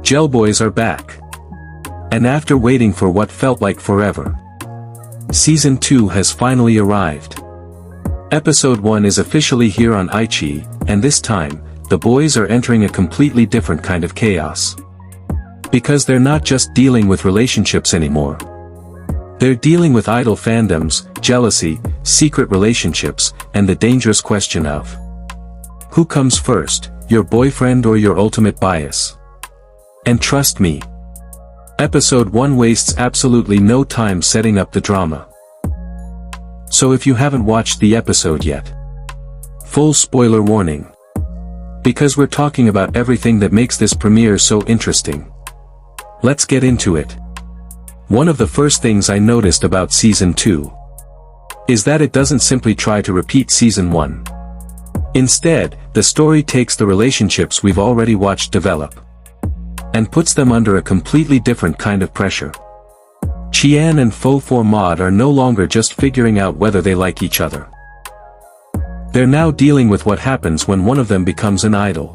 GELBOYS are back. And after waiting for what felt like forever, Season 2 has finally arrived. Episode 1 is officially here on iQIYI, and this time, the boys are entering a completely different kind of chaos. Because they're not just dealing with relationships anymore. They're dealing with idol fandoms, jealousy, secret relationships, and the dangerous question of who comes first, your boyfriend or your ultimate bias? And trust me, Episode 1 wastes absolutely no time setting up the drama. So if you haven't watched the episode yet, full spoiler warning. Because we're talking about everything that makes this premiere so interesting. Let's get into it. One of the first things I noticed about Season 2 is that it doesn't simply try to repeat Season 1. Instead, the story takes the relationships we've already watched develop and puts them under a completely different kind of pressure. Chian and Fo4Mod are no longer just figuring out whether they like each other. They're now dealing with what happens when one of them becomes an idol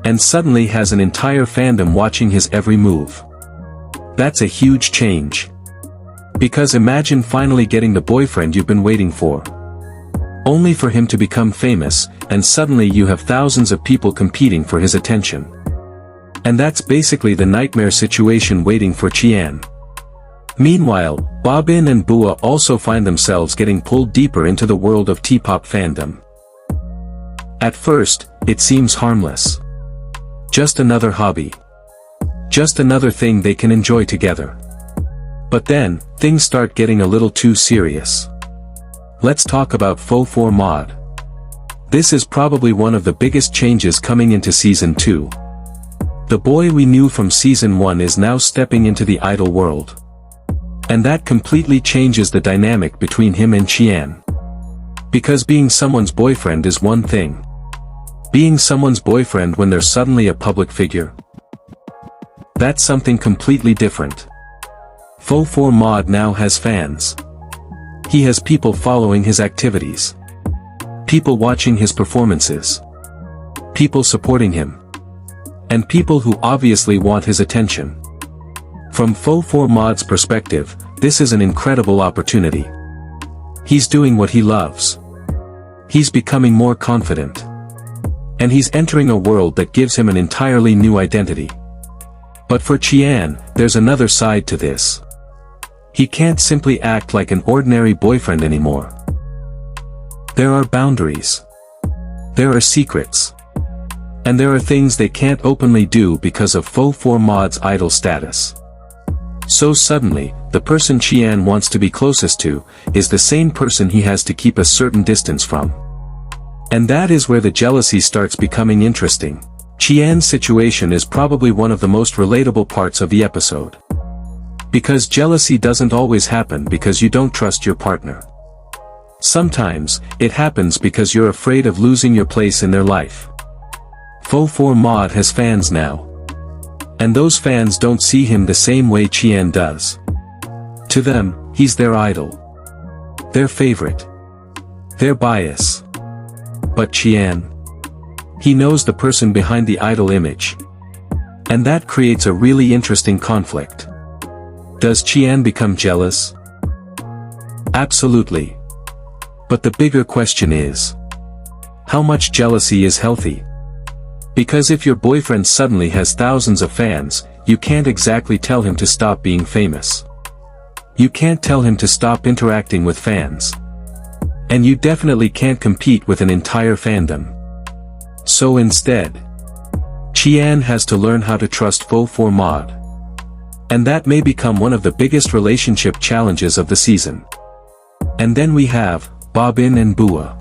and suddenly has an entire fandom watching his every move. That's a huge change. Because imagine finally getting the boyfriend you've been waiting for, only for him to become famous, and suddenly you have thousands of people competing for his attention. And that's basically the nightmare situation waiting for Chian. Meanwhile, Bobin and Bua also find themselves getting pulled deeper into the world of T-pop fandom. At first, it seems harmless. Just another hobby. Just another thing they can enjoy together. But then, things start getting a little too serious. Let's talk about Fo4Mod. This is probably one of the biggest changes coming into Season 2. The boy we knew from Season 1 is now stepping into the idol world. And that completely changes the dynamic between him and Chian. Because being someone's boyfriend is one thing. Being someone's boyfriend when they're suddenly a public figure, that's something completely different. Fo4Mod now has fans. He has people following his activities. People watching his performances. People supporting him. And people who obviously want his attention. From Fo4Mod's perspective, this is an incredible opportunity. He's doing what he loves. He's becoming more confident. And he's entering a world that gives him an entirely new identity. But for Chian, there's another side to this. He can't simply act like an ordinary boyfriend anymore. There are boundaries. There are secrets. And there are things they can't openly do because of Fo4Mod's idol status. So suddenly, the person Chian wants to be closest to, is the same person he has to keep a certain distance from. And that is where the jealousy starts becoming interesting. Chian's situation is probably one of the most relatable parts of the episode. Because jealousy doesn't always happen because you don't trust your partner. Sometimes, it happens because you're afraid of losing your place in their life. Fo4Mod has fans now. And those fans don't see him the same way Chian does. To them, he's their idol. Their favorite. Their bias. But Chian, he knows the person behind the idol image. And that creates a really interesting conflict. Does Chian become jealous? Absolutely. But the bigger question is, how much jealousy is healthy? Because if your boyfriend suddenly has thousands of fans, you can't exactly tell him to stop being famous. You can't tell him to stop interacting with fans. And you definitely can't compete with an entire fandom. So instead, Chian has to learn how to trust Fo4Mod. And that may become one of the biggest relationship challenges of the season. And then we have Bobin and Bua.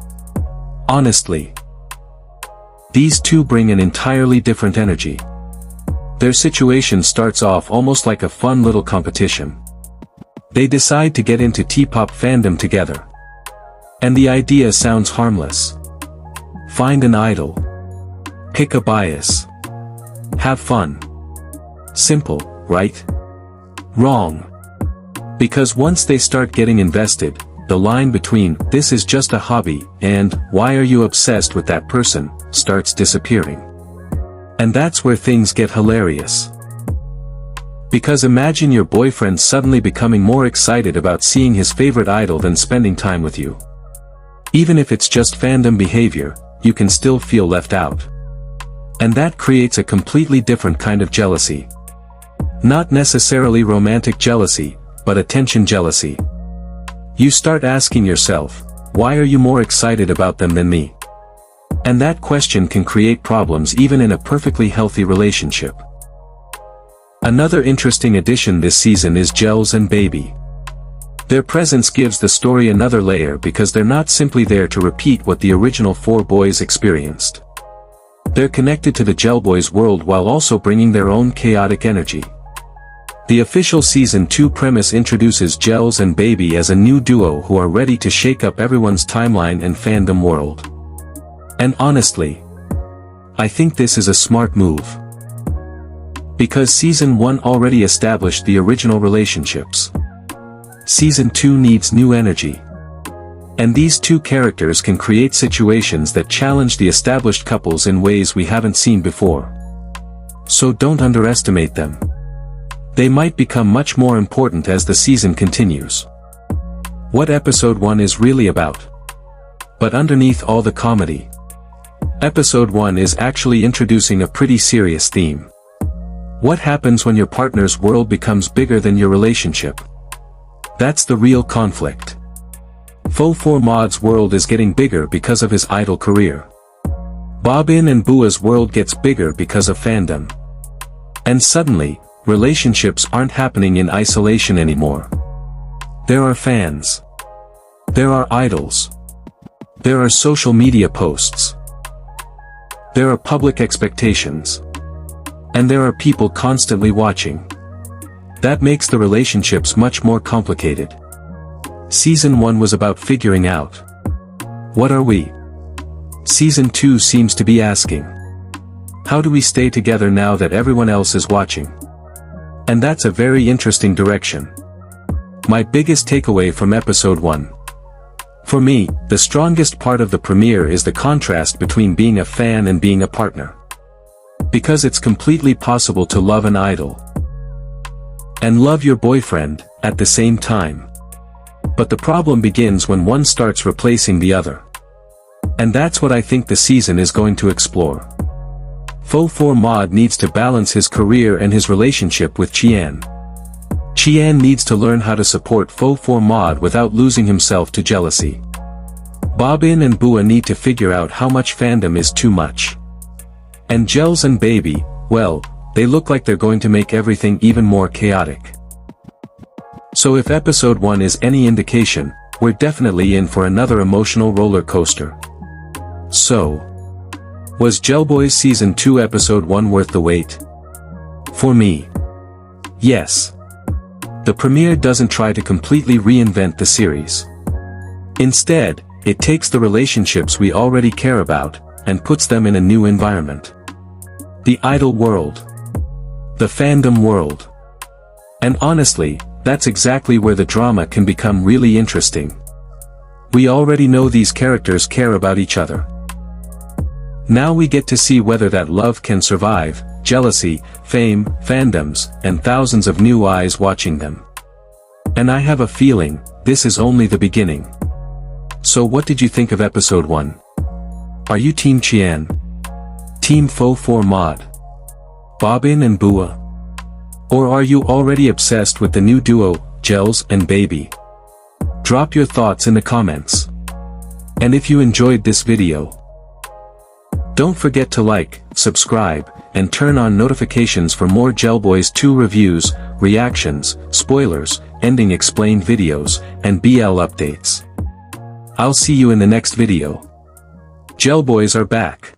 Honestly, these two bring an entirely different energy. Their situation starts off almost like a fun little competition. They decide to get into T-pop fandom together. And the idea sounds harmless. Find an idol. Pick a bias. Have fun. Simple, right? Wrong. Because once they start getting invested, the line between "this is just a hobby" and "why are you obsessed with that person" starts disappearing. And that's where things get hilarious. Because imagine your boyfriend suddenly becoming more excited about seeing his favorite idol than spending time with you. Even if it's just fandom behavior, you can still feel left out. And that creates a completely different kind of jealousy. Not necessarily romantic jealousy, but attention jealousy. You start asking yourself, why are you more excited about them than me? And that question can create problems even in a perfectly healthy relationship. Another interesting addition this season is Gels and Baby. Their presence gives the story another layer because they're not simply there to repeat what the original 4 boys experienced. They're connected to the GELBOYS world while also bringing their own chaotic energy. The official Season 2 premise introduces Gels and Baby as a new duo who are ready to shake up everyone's timeline and fandom world. And honestly, I think this is a smart move. Because Season 1 already established the original relationships. Season 2 needs new energy. And these 2 characters can create situations that challenge the established couples in ways we haven't seen before. So don't underestimate them. They might become much more important as the season continues. What Episode 1 is really about. But underneath all the comedy, Episode 1 is actually introducing a pretty serious theme. What happens when your partner's world becomes bigger than your relationship? That's the real conflict. Fo4Mod's world is getting bigger because of his idol career. Bobbin and Bua's world gets bigger because of fandom. And suddenly, relationships aren't happening in isolation anymore. There are fans. There are idols. There are social media posts. There are public expectations. And there are people constantly watching. That makes the relationships much more complicated. Season 1 was about figuring out, what are we? Season 2 seems to be asking, how do we stay together now that everyone else is watching? And that's a very interesting direction. My biggest takeaway from Episode 1. For me, the strongest part of the premiere is the contrast between being a fan and being a partner. Because it's completely possible to love an idol and love your boyfriend at the same time. But the problem begins when one starts replacing the other. And that's what I think the season is going to explore. Fo4Mod needs to balance his career and his relationship with Chian. Chian needs to learn how to support Fo4Mod without losing himself to jealousy. Bobbin and Bua need to figure out how much fandom is too much. And Gels and Baby, well, they look like they're going to make everything even more chaotic. So if Episode 1 is any indication, we're definitely in for another emotional roller coaster. So, was GELBOYS Season 2 Episode 1 worth the wait? For me, yes. The premiere doesn't try to completely reinvent the series. Instead, it takes the relationships we already care about, and puts them in a new environment. The idol world. The fandom world. And honestly, that's exactly where the drama can become really interesting. We already know these characters care about each other. Now we get to see whether that love can survive jealousy, fame, fandoms, and thousands of new eyes watching them. And I have a feeling, this is only the beginning. So what did you think of Episode 1? Are you Team Chian? Team Fo4Mod? Bobbin and Bua? Or are you already obsessed with the new duo, Gels and Baby? Drop your thoughts in the comments. And if you enjoyed this video, don't forget to like, subscribe, and turn on notifications for more GELBOYS 2 reviews, reactions, spoilers, ending explained videos, and BL updates. I'll see you in the next video. GELBOYS are back.